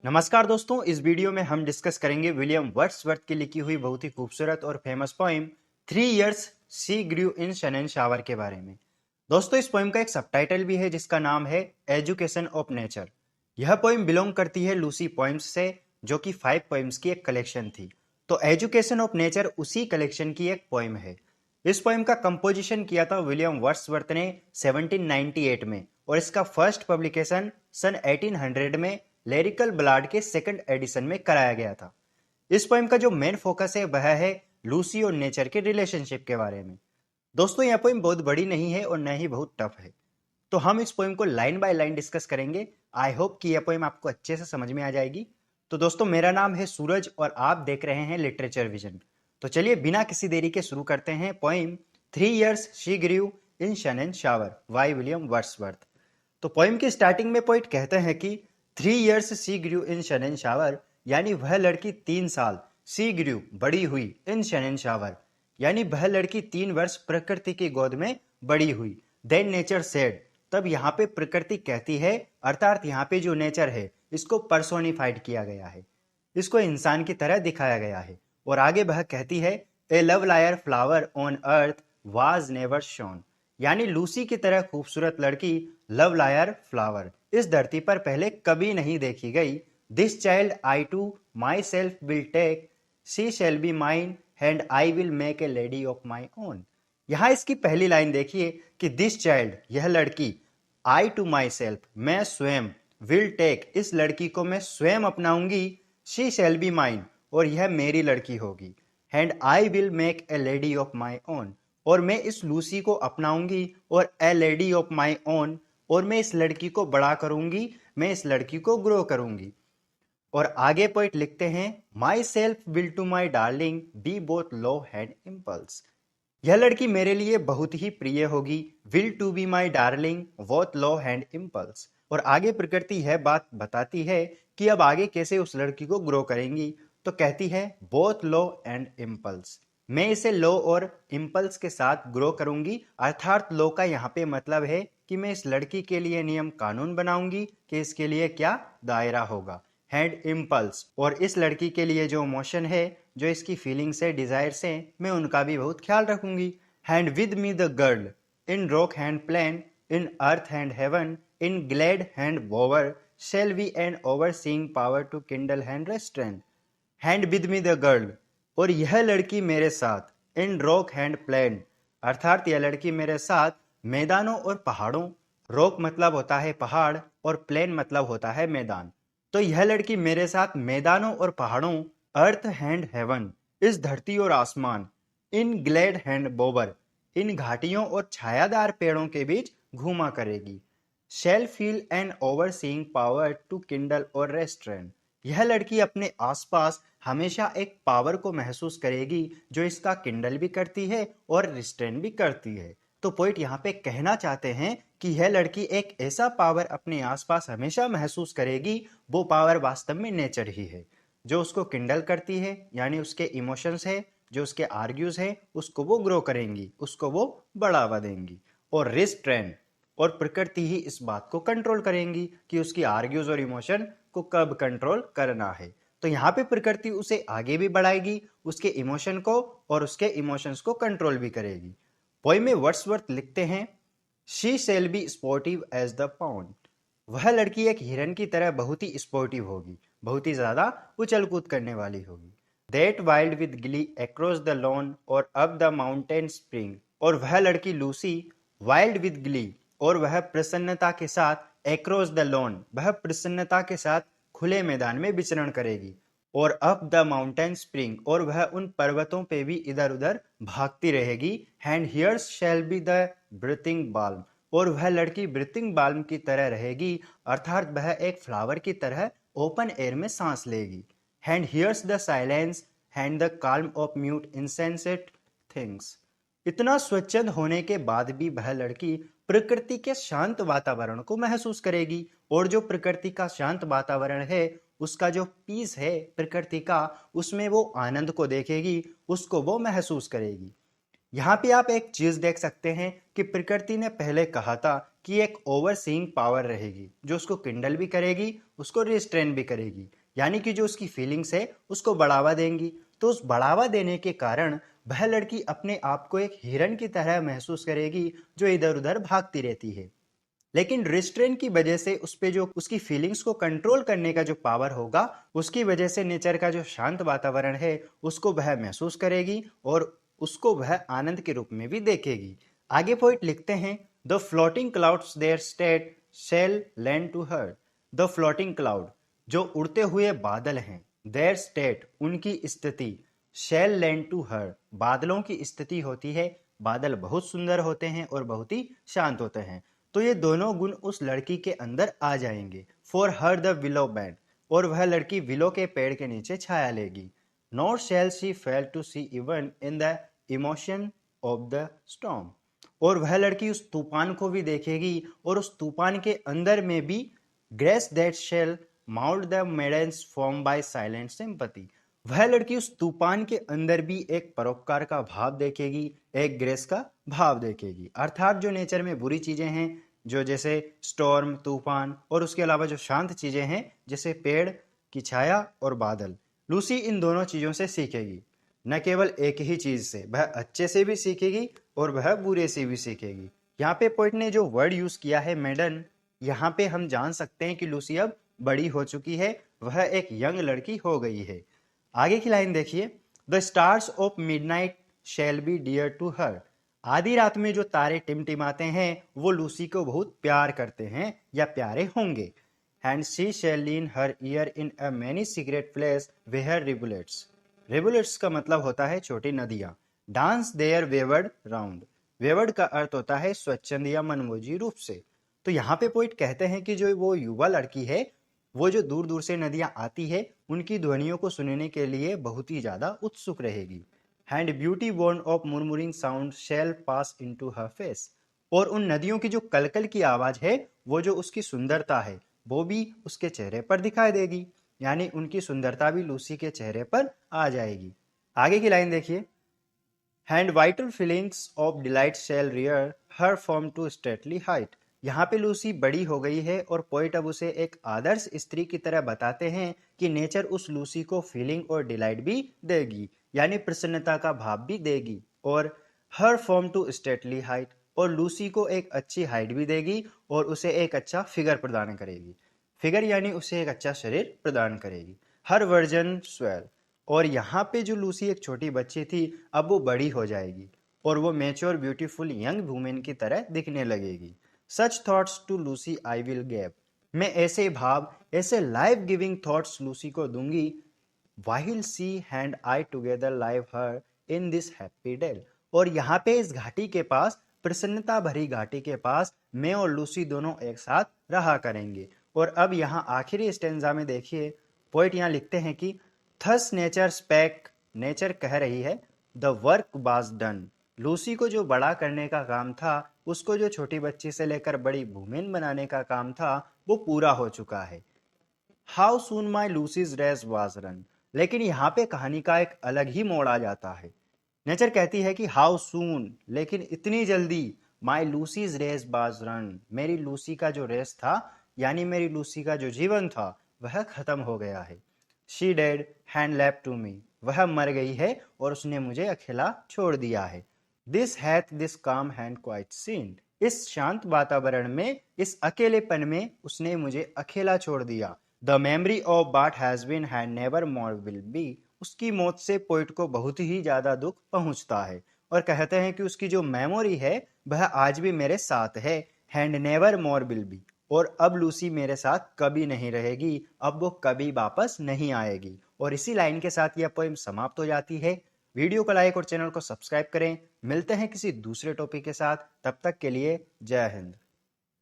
नमस्कार दोस्तों, इस वीडियो में हम डिस्कस करेंगे विलियम वर्ड्सवर्थ की लिखी हुई बहुत ही खूबसूरत और famous poem 3 years she grew in sun and shower के बारे में। दोस्तों, इस पोइम का एक सबटाइटल भी है जिसका नाम है एजुकेशन ऑफ नेचर। यह पोइम बिलोंग करती है लूसी पोइम्स से, जो कि 5 पोइम्स की एक कलेक्शन थी। तो एजुकेशन ऑफ नेचर उसी कलेक्शन की एक पोइम है। इस पोइम का कंपोजिशन किया था विलियम वर्ड्सवर्थ ने 1798 में, और इसका फर्स्ट पब्लिकेशन सन 1800 में लिरिकल बलाड के सेकंड एडिशन में कराया गया था। इस पोएम का जो मेन फोकस है वह है लूसी और नेचर के रिलेशनशिप के बारे में। दोस्तों, यह पोएम बहुत बड़ी नहीं है और न ही बहुत टफ है, तो हम इस पोएम को लाइन बाय लाइन डिस्कस करेंगे। आई होप कि यह पोएम आपको अच्छे से समझ में आ जाएगी। तो दोस्तों, मेरा नाम है सूरज और आप देख रहे हैं लिटरेचर विजन। तो चलिए बिना किसी देरी के शुरू करते हैं poem 3 years she grew in sun and shower by William Wordsworth. तो पोएम की स्टार्टिंग में पोइट कहते हैं कि 3 years she grew in sun and shower, यानी वह लड़की 3 साल सी ग्रू बड़ी हुई इन सन एंड शावर, यानी वह लड़की 3 वर्ष प्रकृति की गोद में बड़ी हुई। देन नेचर सेड, तब यहाँ पे प्रकृति कहती है, अर्थात यहाँ पे जो नेचर है इसको पर्सोनिफाइड किया गया है, इसको इंसान की तरह दिखाया गया है। और आगे वह कहती है, a lovelier flower on earth was never sown, यानी लूसी की तरह खूबसूरत लड़की लव लायर फ्लावर इस धरती पर पहले कभी नहीं देखी गई। This child I to myself will take, she shall be mine and I will make a lady of my own. यहाँ इसकी पहली लाइन देखिए कि दिस चाइल्ड, यह लड़की, आई टू माई सेल्फ, मैं स्वयं, विल टेक, इस लड़की को मैं स्वयं अपनाऊंगी, शी शैल बी माइन, और यह मेरी लड़की होगी, and I will make a lady of my own, और मैं इस लूसी को अपनाऊंगी और ए लेडी ऑफ माई ओन, और मैं इस लड़की को बड़ा करूंगी, मैं इस लड़की को ग्रो करूंगी। और आगे पोइट लिखते हैं, myself will to my darling be both law and impulse, यह लड़की मेरे लिए बहुत ही प्रिय होगी, will to be my darling both law and impulse. और आगे प्रकृति यह बात बताती है कि अब आगे कैसे उस लड़की को ग्रो करेंगी। तो कहती है, बोथ लो एंड इम्पल्स, मैं इसे लो और इम्पल्स के साथ ग्रो करूंगी। अर्थात लो का यहाँ पे मतलब है कि मैं इस लड़की के लिए नियम कानून बनाऊंगी कि इसके लिए क्या दायरा होगा। हैंड इम्पल्स, और इस लड़की के लिए जो इमोशन है, जो इसकी फीलिंग्स है, डिजायर्स हैं, मैं उनका भी बहुत ख्याल रखूंगी। And with me the girl in rock and plain, in earth and heaven, in glade and bower, shall we and overseeing power to kindle and restrain. And with me the girl, और यह लड़की मेरे साथ, इन rock and plane, अर्थात यह लड़की मेरे साथ मैदानों और पहाड़ों, रॉक मतलब होता है पहाड़ और प्लेन मतलब होता है मैदान, तो यह लड़की मेरे साथ मैदानों और पहाड़ों, अर्थ हैंड हेवन, इस धरती और आसमान, इन ग्लेड हैंड बोबर, इन घाटियों और छायादार पेड़ों के बीच घूमा करेगी। Shall feel an overseeing power to kindle और रेस्ट्रेंट, यह लड़की अपने आसपास हमेशा एक पावर को महसूस करेगी जो इसका किंडल भी करती है और रिस्ट्रेन भी करती है। तो पोइट यहाँ पे कहना चाहते हैं कि यह लड़की एक ऐसा पावर अपने आसपास हमेशा महसूस करेगी, वो पावर वास्तव में नेचर ही है, जो उसको किंडल करती है, यानी उसके इमोशंस है, जो उसके आर्ग्यूज है, उसको वो ग्रो करेंगी, उसको वो बढ़ावा देंगी। और रिस्ट्रेन, और प्रकृति ही इस बात को कंट्रोल करेंगी कि उसकी आर्ग्यूज और इमोशन को कब कंट्रोल करना है। तो यहाँ पे प्रकृति उसे आगे भी बढ़ाएगी, उसके इमोशन को और उसके इमोशंस को कंट्रोल भी करेगी। पोइम में वर्ड्सवर्थ लिखते हैं, she shall be sportive as the fawn, वह लड़की एक हिरन की तरह बहुत ही स्पोर्टिव होगी, बहुत ही ज्यादा उछल कूद करने वाली होगी। That wild with Glee across the lawn और अप द माउंटेन स्प्रिंग, और वह लड़की लूसी वाइल्ड विद ग्ली, और वह प्रसन्नता के साथ अक्रॉस द लॉन, वह प्रसन्नता के साथ खुले मैदान में विचरण करेगी, और अप द माउंटेन स्प्रिंग, और वह उन पर्वतों पे भी इधर उधर भागती रहेगी। And hers shall be the breathing balm, और वह लड़की ब्रीथिंग बाल्म की तरह रहेगी, अर्थात वह एक फ्लावर की तरह ओपन एयर में सांस लेगी। And hers the silence and the calm of mute insensate things, इतना स्वच्छंद होने के बाद भी वह लड़की प्रकृति के शांत वातावरण को महसूस करेगी, और जो प्रकृति का शांत वातावरण है, उसका जो पीस है प्रकृति का, उसमें वो आनंद को देखेगी, उसको वो महसूस करेगी। यहाँ पे आप एक चीज देख सकते हैं कि प्रकृति ने पहले कहा था कि एक ओवरसीइंग पावर रहेगी जो उसको किंडल भी करेगी, उसको रिस्ट्रेन भी करेगी, यानी कि जो उसकी फीलिंग्स है उसको बढ़ावा देंगी। तो उस बढ़ावा देने के कारण वह लड़की अपने आप को एक हिरन की तरह महसूस करेगी जो इधर उधर भागती रहती है। लेकिन रिस्ट्रेन की वजह से उस पे जो उसकी फीलिंग्स को कंट्रोल करने का जो पावर होगा, उसकी वजह से नेचर का जो शांत वातावरण है उसको वह महसूस करेगी और उसको वह आनंद के रूप में भी देखेगी। आगे पॉइंट लिखते हैं, the floating clouds their state shall lend to her. The floating cloud, जो उड़ते हुए बादल हैं, देयर स्टेट, उनकी स्थिति, शेल लैंड टू हर, बादलों की स्थिति होती है। बादल बहुत सुंदर होते हैं और बहुत ही शांत होते हैं। तो ये दोनों गुण उस लड़की के अंदर आ जाएंगे। For her the willow band, और वह लड़की विलो के पेड़ के नीचे छाया लेगी। Nor shall she fail to see even in the emotion of the storm, और वह लड़की उस तूफान को भी देखेगी और उस तूफान के अंदर में भी grace that shall mould the maiden's form by silent sympathy, वह लड़की उस तूफान के अंदर भी एक परोपकार का भाव देखेगी, एक ग्रेस का भाव देखेगी। अर्थात जो नेचर में बुरी चीजें हैं, जो जैसे स्टॉर्म, तूफान, और उसके अलावा जो शांत चीजें हैं जैसे पेड़ की छाया और बादल, लूसी इन दोनों चीजों से सीखेगी। न केवल एक ही चीज से, वह अच्छे से भी सीखेगी और वह बुरे से भी सीखेगी। यहाँ पे पोइट ने जो वर्ड यूज किया है मेडन, यहाँ पे हम जान सकते हैं कि लूसी अब बड़ी हो चुकी है, वह एक यंग लड़की हो गई है। आगे की लाइन देखिए, the stars of midnight shall be dear to her. आधी रात में जो तारे टिमटिमाते हैं वो लूसी को बहुत प्यार करते हैं या प्यारे होंगे। And she shall lean her ear in a many secret place where rivulets. Rivulets का मतलब होता है छोटी नदियां। Dance their wayward round, wayward का अर्थ होता है स्वच्छंद या मनमोजी रूप से। तो यहाँ पे पोइट कहते हैं कि जो वो युवा लड़की है, वो जो दूर दूर से नदियां आती है उनकी ध्वनियों को सुनने के लिए बहुत ही ज्यादा उत्सुक रहेगी। And beauty born of murmuring sound shall pass into her face, और उन नदियों की जो कलकल की आवाज है, वो जो उसकी सुंदरता है वो भी उसके चेहरे पर दिखाई देगी, यानी उनकी सुंदरता भी लूसी के चेहरे पर आ जाएगी। आगे की लाइन देखिए, and vital feelings of delight shall rear her form to stately height. यहाँ पे लूसी बड़ी हो गई है और पोइट अब उसे एक आदर्श स्त्री की तरह बताते हैं कि नेचर उस लूसी को फीलिंग और डिलाइट भी देगी, यानी प्रसन्नता का भाव भी देगी, और हर फॉर्म टू स्टेटली हाइट, और लूसी को एक अच्छी हाइट भी देगी और उसे एक अच्छा फिगर प्रदान करेगी। फिगर यानी उसे एक अच्छा शरीर प्रदान करेगी। हर वर्जन स्वेल, और यहाँ पे जो लूसी एक छोटी बच्ची थी अब वो बड़ी हो जाएगी और वो मैच्योर ब्यूटीफुल यंग वुमेन की तरह दिखने लगेगी। Such thoughts to Lucy I will give, मैं ऐसे भाव, ऐसे लाइफ गिविंग थॉट्स लूसी को दूंगी। While she and I together live here in this happy dell, और यहाँ पे इस घाटी के पास, प्रसन्नता भरी घाटी के पास, मैं और लूसी दोनों एक साथ रहा करेंगे। और अब यहाँ आखिरी स्टेंजा में देखिए, पोइट यहाँ लिखते हैं कि थस नेचर स्पेक, नेचर कह रही है, the work was done, Lucy को जो बड़ा करने का काम था, उसको जो छोटी बच्ची से लेकर बड़ी वुमेन बनाने का काम था, वो पूरा हो चुका है। How soon my Lucy's race was run, लेकिन यहाँ पे कहानी का एक अलग ही मोड़ आ जाता है। नेचर कहती है कि हाउ सून, लेकिन इतनी जल्दी, माई लूसीज रेस वाज रन, मेरी लूसी का जो रेस था, यानी मेरी लूसी का जो जीवन था, वह खत्म हो गया है। She died and left to me, वह मर गई है और उसने मुझे अकेला छोड़ दिया है। दिस हैथ दिस काम हैंड क्वाइट सीन, इस शांत वातावरण में, इस अकेलेपन में उसने मुझे अकेला छोड़ दिया। The memory of what has been and never more will be, उसकी मौत से पोइट को बहुत ही ज्यादा दुख पहुंचता है और कहते हैं कि उसकी जो मेमोरी है वह आज भी मेरे साथ है, hand never more will B, और अब लूसी मेरे साथ कभी नहीं रहेगी, अब वो कभी वापस नहीं आएगी। और इसी लाइन के साथ यह पोएम समाप्त हो जाती है। वीडियो को लाइक और चैनल को सब्सक्राइब करें। मिलते हैं किसी दूसरे टॉपिक के साथ, तब तक के लिए जय हिंद।